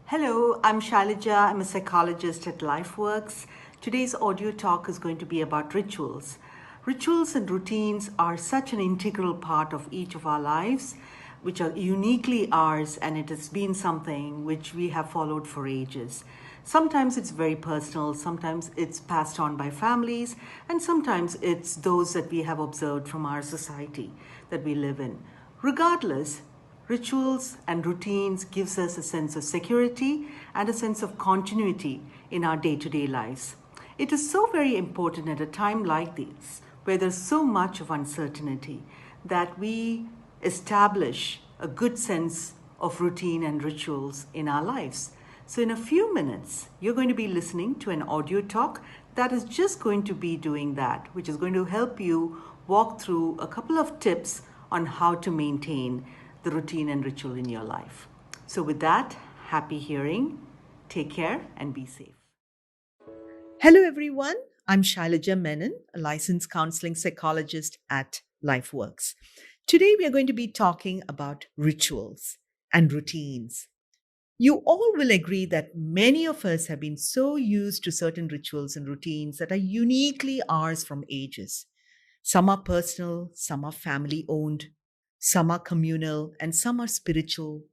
Hello, I'm Shailaja. I'm a psychologist at LifeWorks. Today's audio talk is going to be about rituals. Rituals and routines are such an integral part of each of our lives, which are uniquely ours, and it has been something which we have followed for ages. Sometimes it's very personal, sometimes it's passed on by families, and sometimes it's those that we have observed from our society that we live in. Regardless, rituals and routines gives us a sense of security and a sense of continuity in our day-to-day lives. It is so very important at a time like this, where there's so much of uncertainty, that we establish a good sense of routine and rituals in our lives. So in a few minutes, you're going to be listening to an audio talk that is just going to be doing that, which is going to help you walk through a couple of tips on how to maintain the routine and ritual in your life. So, with that, happy hearing. Take care and be safe. Hello, everyone. I'm Sailaja Menon, a licensed counseling psychologist at LifeWorks. Today, we are going to be talking about rituals and routines. You all will agree that many of us have been so used to certain rituals and routines that are uniquely ours from ages. Some are personal, some are family owned, some are communal, and some are spiritual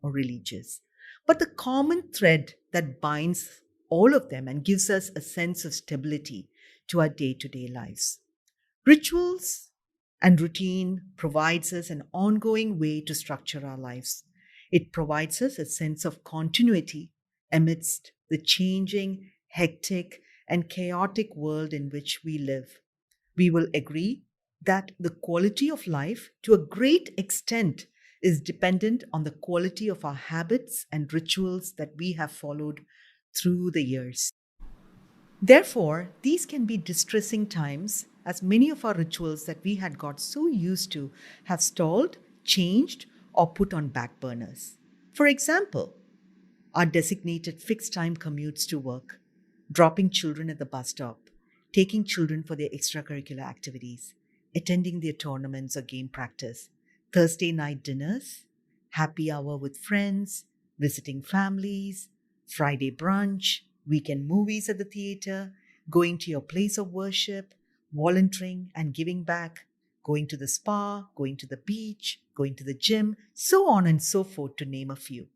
or religious. But the common thread that binds all of them and gives us a sense of stability to our day to day lives. Rituals and routine provides us an ongoing way to structure our lives. It provides us a sense of continuity amidst the changing, hectic, and chaotic world in which we live. We will agree that the quality of life, to a great extent, is dependent on the quality of our habits and rituals that we have followed through the years. Therefore, these can be distressing times as many of our rituals that we had got so used to have stalled, changed, or put on back burners. For example, our designated fixed time commutes to work, dropping children at the bus stop, taking children for their extracurricular activities, attending their tournaments or game practice, Thursday night dinners, happy hour with friends, visiting families, Friday brunch, weekend movies at the theater, going to your place of worship, volunteering and giving back, going to the spa, going to the beach, going to the gym, so on and so forth, to name a few.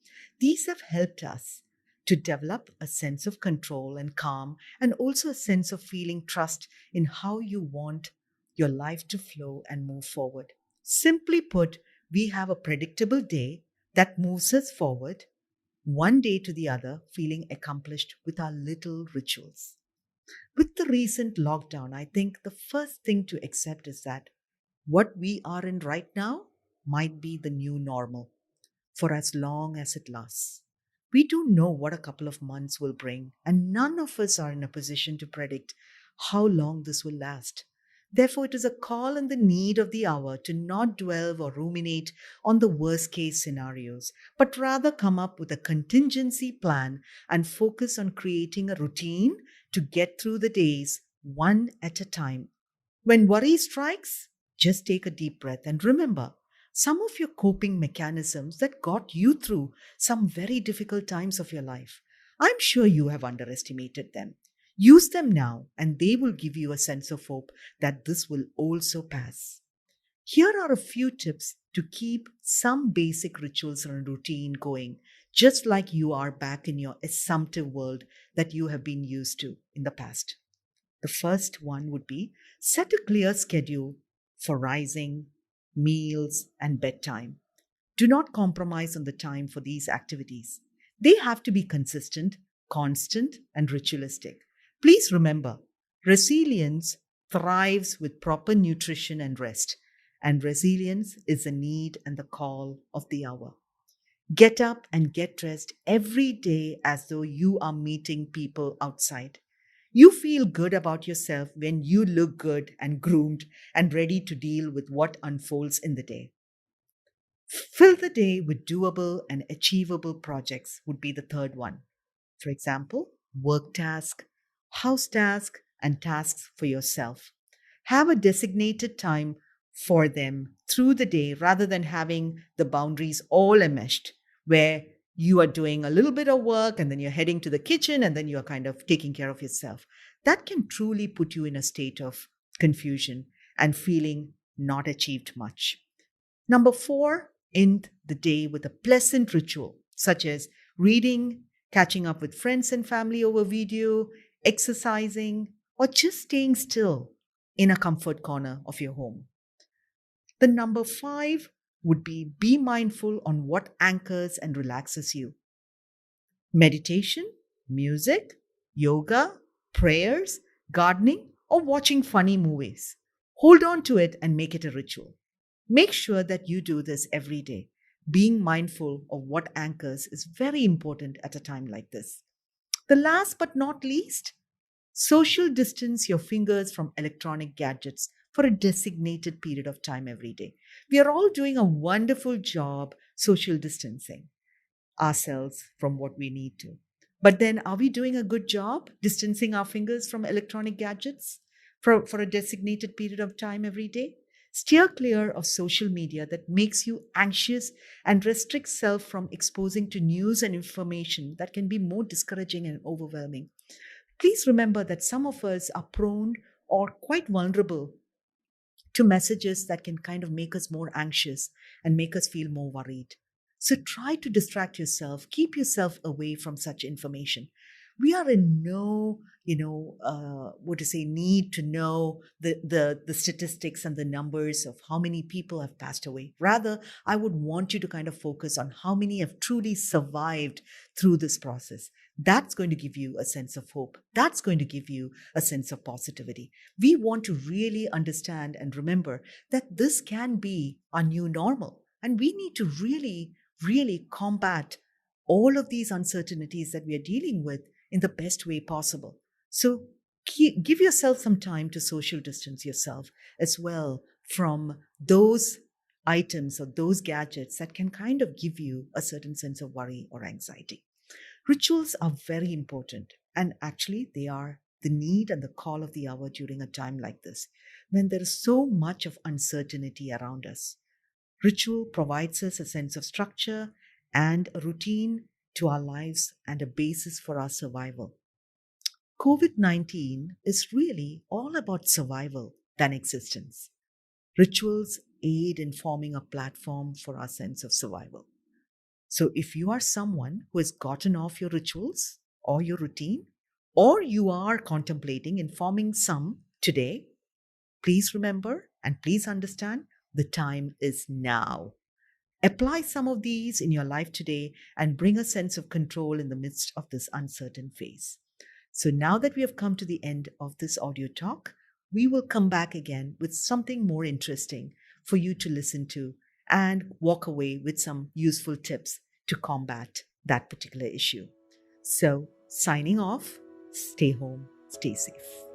These have helped us to develop a sense of control and calm, and also a sense of feeling trust in how you want your life to flow and move forward. Simply put, we have a predictable day that moves us forward, one day to the other, feeling accomplished with our little rituals. With the recent lockdown, I think the first thing to accept is that what we are in right now might be the new normal for as long as it lasts. We don't know what a couple of months will bring, and none of us are in a position to predict how long this will last. Therefore, it is a call and the need of the hour to not dwell or ruminate on the worst case scenarios, but rather come up with a contingency plan and focus on creating a routine to get through the days one at a time. When worry strikes, just take a deep breath and remember some of your coping mechanisms that got you through some very difficult times of your life. I'm sure you have underestimated them. Use them now, and they will give you a sense of hope that this will also pass. Here are a few tips to keep some basic rituals and routine going, just like you are back in your assumptive world that you have been used to in the past. The first one would be set a clear schedule for rising, meals, and bedtime. Do not compromise on the time for these activities. They have to be consistent, constant, and ritualistic. Please remember, resilience thrives with proper nutrition and rest, and resilience is the need and the call of the hour. Get up and get dressed every day as though you are meeting people outside. You feel good about yourself when you look good and groomed and ready to deal with what unfolds in the day. Fill the day with doable and achievable projects would be the third one. For example, work task, house task, and tasks for yourself. Have a designated time for them through the day rather than having the boundaries all enmeshed, where You are doing a little bit of work and then you're heading to the kitchen and then you're kind of taking care of yourself. That can truly put you in a state of confusion and feeling not achieved much. Number four, end the day with a pleasant ritual, such as reading, catching up with friends and family over video, exercising, or just staying still in a comfort corner of your home. The number five would be mindful on what anchors and relaxes you. Meditation, music, yoga, prayers, gardening, or watching funny movies. Hold on to it and make it a ritual. Make sure that you do this every day. Being mindful of what anchors is very important at a time like this. The last but not least, social distance your fingers from electronic gadgets for a designated period of time every day. We are all doing a wonderful job social distancing ourselves from what we need to. But then, are we doing a good job distancing our fingers from electronic gadgets for a designated period of time every day? Steer clear of social media that makes you anxious and restrict self from exposing to news and information that can be more discouraging and overwhelming. Please remember that some of us are prone or quite vulnerable to messages that can kind of make us more anxious and make us feel more worried. So try to distract yourself, keep yourself away from such information. We are in no, need to know the statistics and the numbers of how many people have passed away. Rather, I would want you to kind of focus on how many have truly survived through this process. That's going to give you a sense of hope. That's going to give you a sense of positivity. We want to really understand and remember that this can be our new normal. And we need to really, really combat all of these uncertainties that we are dealing with in the best way possible. So give yourself some time to social distance yourself as well from those items or those gadgets that can kind of give you a certain sense of worry or anxiety. Rituals are very important, and actually, they are the need and the call of the hour during a time like this, when there is so much of uncertainty around us. Ritual provides us a sense of structure and a routine to our lives and a basis for our survival. COVID 19 is really all about survival than existence. Rituals aid in forming a platform for our sense of survival. So, if you are someone who has gotten off your rituals or your routine, or you are contemplating informing some today, please remember and please understand the time is now. Apply some of these in your life today and bring a sense of control in the midst of this uncertain phase. So, now that we have come to the end of this audio talk, we will come back again with something more interesting for you to listen to and walk away with some useful tips to combat that particular issue. So, signing off, stay home, stay safe.